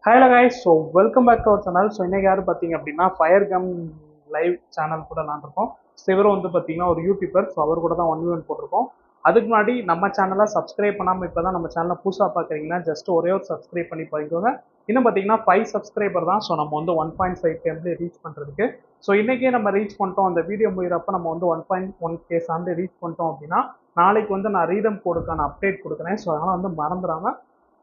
Hello guys, so welcome back to our channel. So இன்னைக்கு யார் பார்த்தீங்க அப்படின்னா ஃபயர் கம் லைவ் சேனல் கூட விளாண்டுருக்கோம். ஸோ இவரும் வந்து பார்த்தீங்கன்னா ஒரு யூடியூபர். ஸோ அவர் கூட தான் 1v1 போட்டிருக்கோம். அதுக்கு முன்னாடி நம்ம சேனலை சப்ஸ்கிரைப் பண்ணாமல் இப்போ தான் நம்ம சேனலை புதுசாக பார்க்குறீங்கன்னா ஜஸ்ட் ஒரே ஒரு சப்ஸ்கிரைப் பண்ணி பண்ணிக்கோங்க. இன்னும் பார்த்தீங்கன்னா 5 சப்ஸ்கிரைபர் தான். ஸோ நம்ம வந்து 1.5K ரீச் பண்ணுறதுக்கு. ஸோ இன்றைக்கே நம்ம ரீச் பண்ணிட்டோம். அந்த வீடியோ முடிகிறப்ப நம்ம வந்து 1.1K சார்ந்து ரீச் பண்ணிட்டோம் அப்படின்னா நாளைக்கு வந்து நான் ரீடம் கோடுக்கான அப்டேட் கொடுக்குறேன். ஸோ அதனால் வந்து மறந்துடாமல்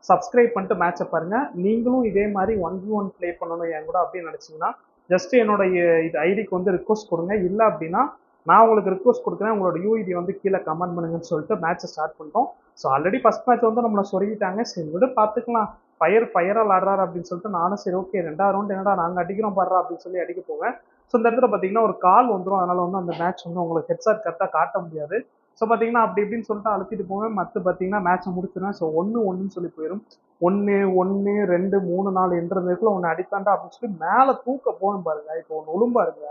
சப்ஸ்கிரைப் பண்ணிட்டு மேட்சை பாருங்க. நீங்களும் இதே மாதிரி 1v1 ப்ளே பண்ணணும் என் கூட அப்படின்னு நினைச்சீங்கன்னா ஜஸ்ட் என்னோட இது ஐடிக்கு வந்து ரிக்வஸ்ட் கொடுங்க. இல்லை அப்படின்னா நான் உங்களுக்கு ரிக்வஸ்ட் கொடுக்குறேன். உங்களோட யூஐடி வந்து கீழே கமெண்ட் பண்ணுங்கன்னு சொல்லிட்டு மேட்சை ஸ்டார்ட் பண்ணிட்டோம். ஸோ ஆல்ரெடி ஃபர்ஸ்ட் மேட்ச் வந்து நம்மளை சொல்லிட்டாங்க. சரி விட பார்த்துக்கலாம், ஃபயராக ஆடுறாரு அப்படின்னு சொல்லிட்டு நானும் சரி ஓகே 2வது ரவுண்ட் என்னடா நாங்கள் அடிக்கிறோம் பாடுறா அப்படின்னு சொல்லி அடிக்க போவேன். ஸோ இந்த இடத்துல பார்த்தீங்கன்னா ஒரு கால் வந்துடும். அதனால வந்து அந்த மேட்ச் வந்து உங்களுக்கு ஹெட்செட் கரெக்டாக காட்ட முடியாது. ஸோ பார்த்தீங்கன்னா அப்படி இப்படின்னு சொல்லிட்டு அழுத்திட்டு போவேன். மற்ற பார்த்தீங்கன்னா மேட்சை முடிச்சிடுவேன். ஸோ 1-1 சொல்லி போயிடும். 1 1 2 3 4 என்றதுக்குள்ள ஒன்று அடித்தாண்டா அப்படின்னு சொல்லி மேலே தூக்க போகணும் பாருங்க. இப்போ ஒன்று விழும் பாருங்க,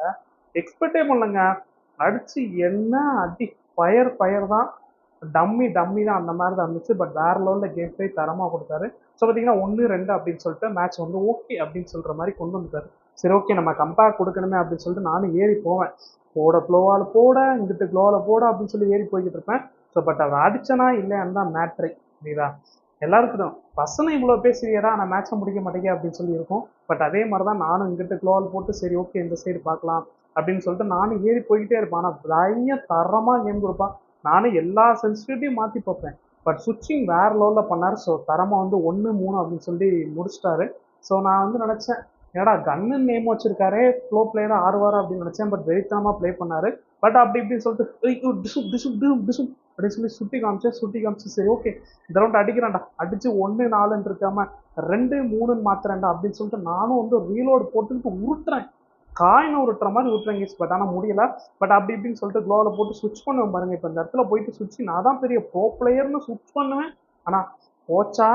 எக்ஸ்பெக்டே பண்ணலங்க. அடிச்சு என்ன அடி, ஃபயர் தான், டம்மி தான், அந்த மாதிரி தான் இருந்துச்சு. பட் வேற லெவலில் கேம் பிளே தரமாக கொடுத்தாரு. ஸோ பார்த்தீங்கன்னா 1-2 அப்படின்னு சொல்லிட்டு மேட்ச் வந்து ஓகே அப்படின்னு சொல்கிற மாதிரி கொண்டு வந்துட்டாரு. சரி ஓகே நம்ம கம்பேக் கொடுக்கணுமே அப்படின்னு சொல்லிட்டு நானும் ஏறி போவேன். க்ளோவால் போட இங்கிட்டு க்ளோவால் போட அப்படின்னு சொல்லி ஏறி போய்கிட்டு இருப்பேன். ஸோ பட் அதை அடிச்சனா இல்லையான்னு தான் மேட்ரை. புரியுதா? எல்லாருக்கும் தான் பசங்க இவ்வளோ பேசுறியடா நான் மேட்சை முடிக்க மாட்டேங்க அப்படின்னு சொல்லி இருக்கும். பட் அதே மாதிரி தான் நானும் இங்கிட்ட க்ளோவால் போட்டு சரி ஓகே இந்த சைடு பார்க்கலாம் அப்படின்னு சொல்லிட்டு நானும் ஏறி போய்கிட்டே இருப்பேன். ஆனால் பயங்கர தரமாக கேம் கொடுப்பான். நானும் எல்லா சென்சிட்டிவிட்டியும் மாற்றி பார்ப்பேன். பட் சுவிட்சிங் வேற லெவலில் பண்ணார். ஸோ தரமாக வந்து 1-3 அப்படின்னு சொல்லி முடிச்சிட்டாரு. ஸோ நான் வந்து நினச்சேன் ஏடா கன்னு நேம் வச்சிருக்காரு ப்ளோ பிளேயராக ஆடுவார் அப்படின்னு நினச்சேன். பட் வெறித்தனமாக ப்ளே பண்ணார். பட் அப்படி இப்படின்னு சொல்லிட்டு டிசும் அப்படின்னு சொல்லி சுட்டி காமிச்சு சரி ஓகே இந்த ரவுண்ட் அடிக்கிறான்டா, அடிச்சு 1-4 இருக்காம 2-3 மாத்துறேன்டா அப்படின்னு சொல்லிட்டு நானும் வந்து ரீலோடு போட்டுக்கிட்டு உருட்டுறேன். காயினை உருட்டுற மாதிரி உருட்டுறேங்க. பட் ஆனால் முடியல. பட் அப்படி இப்படின்னு சொல்லிட்டு க்ளோவில் போட்டு சுவிட்ச் பண்ணுவேன் பாருங்க. இப்போ இந்த இடத்துல போயிட்டு சுவிட்ச் நான் தான் பெரிய ப்ரோ பிளேயர்னு சுவிட்ச் பண்ணுவேன். ஆனால் போச்சா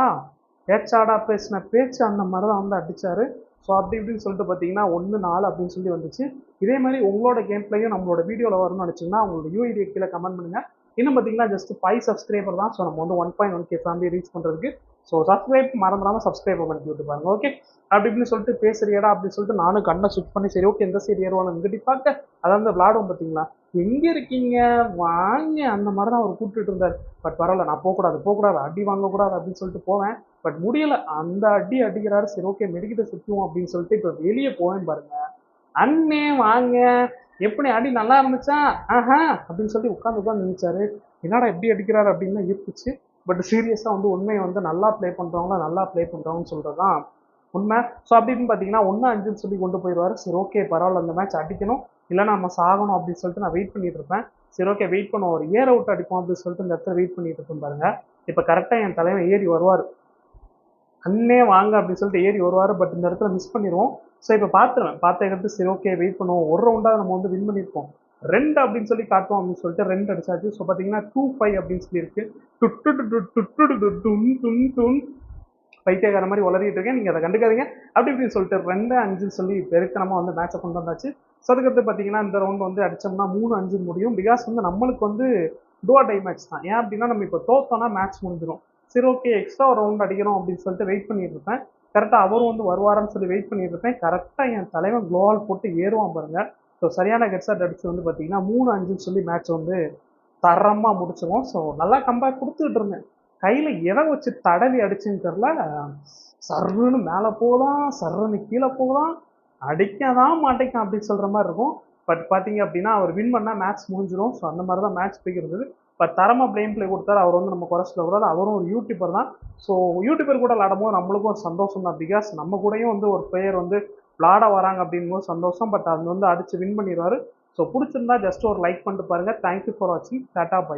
பேச்சாடா பேசின பேச்சு அந்த மாதிரி தான் வந்து அடிச்சாரு. ஸோ அப்படி இப்படின்னு சொல்லிட்டு பார்த்தீங்கன்னா 1-4 அப்படின்னு சொல்லி வந்துச்சு. இதே மாதிரி உங்களோட கேம் பிளேயும் நம்மளோட வீடியோவில் வரணும்னு நினச்சிங்கன்னா உங்களோட யூஐடி கீழே கமெண்ட் பண்ணுங்க. இன்னும் பார்த்தீங்கன்னா ஜஸ்ட் 5 சப்ஸ்கிரைபர் தான். ஸோ நம்ம வந்து 1.1K ஃபேமிலி ரீச் பண்ணுறதுக்கு. ஸோ சப்ஸ்கிரைப் மறந்துடாமல் சப்ஸ்கிரைப் பண்ணி விட்டு பாருங்க. ஓகே அப்படி இப்படின்னு சொல்லிட்டு பேசுறியடா அப்படின்னு சொல்லிட்டு நானும் கண்ணை சுவிச் பண்ணி சரி ஓகே இந்த சைடு ஏறுவாங்க இங்கிட்டி பார்க்க அதாவது விளாடும் பார்த்தீங்களா, எங்கே இருக்கீங்க வாங்க அந்த மாதிரி தான் அவர் கூப்பிட்டுட்டு இருந்தார். பட் பரவாயில்ல நான் போகக்கூடாது அடி வாங்கக்கூடாது அப்படின்னு சொல்லிட்டு போவேன். பட் முடியல, அந்த அடி அடிக்கிறாரு. சரி ஓகே மெடிக்கிட்ட சுற்றுவோம் அப்படின்னு சொல்லிட்டு இப்போ வெளியே போவேன் பாருங்க. அண்ணே வாங்க, எப்படி அடி நல்லா இருந்துச்சா ஆஹா அப்படின்னு சொல்லி உட்காந்து நினைச்சாரு. என்னடா எப்படி அடிக்கிறாரு அப்படின்னு இருந்துச்சு. பட் சீரியஸாக வந்து உண்மையை வந்து நல்லா ப்ளே பண்ணுறவங்கன்னு சொல்கிறது தான் உண்மை. ஸோ அப்படின்னு பார்த்தீங்கன்னா 1-5 சொல்லி கொண்டு போயிடுவார். சரி ஓகே பரவாயில்ல இந்த மேட்ச் அடிக்கணும் இல்லைன்னா நம்ம சாகணும் அப்படின்னு சொல்லிட்டு நான் வெயிட் பண்ணிட்டு இருப்பேன். சரி ஓகே வெயிட் பண்ணுவோம், ஒரு ஏர் அவுட் அடிப்போம் அப்படின்னு சொல்லிட்டு இந்த இடத்துல வெயிட் பண்ணிட்டு இருப்பேன் பாருங்க. இப்போ கரெக்டாக என் தலைவன் ஏறி வருவார். அண்ணே வாங்க அப்படின்னு சொல்லிட்டு ஏறி வருவார். பட் இந்த இடத்துல மிஸ் பண்ணிடுவோம். ஸோ இப்போ பார்த்த இடத்து சரி ஓகே வெயிட் பண்ணுவோம், ஒரு ரவுண்டாக நம்ம வந்து வின் பண்ணியிருப்போம் 2 அப்படின்னு சொல்லி காட்டுவோம் அப்படின்னு சொல்லிட்டு 2 அடிச்சாச்சு. ஸோ பார்த்தீங்கன்னா 2-5 அப்படின்னு சொல்லியிருக்கு. பைத்தியக்கார மாதிரி வளரிட்டு இருக்கேன், நீங்கள் அதை கண்டுக்காதீங்க அப்படி இப்படின்னு சொல்லிட்டு 2-5 சொல்லி பெருத்தனமாக வந்து மேட்சை கொண்டு வந்தாச்சு. ஸோ அதுக்கடுத்து பார்த்தீங்கன்னா இந்த ரவுண்ட் வந்து அடித்தோம்னா 3-5 முடியும். பிகாஸ் வந்து நம்மளுக்கு வந்து டூஆ டை மேட்ச் தான். ஏன் அப்படின்னா நம்ம இப்போ தோத்தோம்னா மேட்ச் முடிஞ்சிடும். சரி ஓகே எக்ஸ்ட்ரா ஒரு ரவுண்ட் அடிக்கிறோம் அப்படின்னு சொல்லிட்டு வெயிட் பண்ணிட்டு இருப்பேன். கரெக்டாக அவரும் வந்து வருவாரான்னு சொல்லி வெயிட் பண்ணிட்டு இருப்பேன். கரெக்டாக என் தலைவன் க்ளோவால் போட்டு ஏறுவான் பாருங்க. ஸோ சரியான ஹெட்ஷாட் அடிச்சு வந்து பார்த்தீங்கன்னா 3-5 சொல்லி மேட்ச் வந்து தரமாக முடிச்சிடும். ஸோ நல்லா கம்பேக் கொடுத்துக்கிட்டு இருந்தேன். கையில் எதை வச்சு தடவி அடிச்சுன்னு தெரில, சர்ருன்னு மேலே போகலாம் சர்ருன்னு கீழே போகலாம், அடிக்கதான் மாட்டேக்கான் அப்படின்னு சொல்கிற மாதிரி இருக்கும். பட் பார்த்தீங்க அப்படின்னா அவர் வின் பண்ணால் மேட்ச் முடிஞ்சிடும். ஸோ அந்த மாதிரி தான் மேட்ச் போய்க்கிறது. பட் தரமாக பிளேம் பிளே கொடுத்தாரு. அவர் வந்து நம்ம குறை சொல்லக்கூடாது, அவரும் ஒரு யூடியூபர் தான். ஸோ யூடியூபர் கூட விளாடும்போது நம்மளுக்கும் ஒரு சந்தோஷம் தான். பிகாஸ் நம்ம கூடயும் வந்து ஒரு பிளேயர் வந்து விளாட வராங்க அப்படிங்கும்போது சந்தோஷம். பட் அது வந்து அடிச்சு வின் பண்ணிடுவார். ஸோ பிடிச்சிருந்தா ஜஸ்ட் ஒரு லைக் பண்ணிட்டு பாருங்கள். தேங்க்யூ ஃபார் வாட்சிங். டாட்டா பை பை.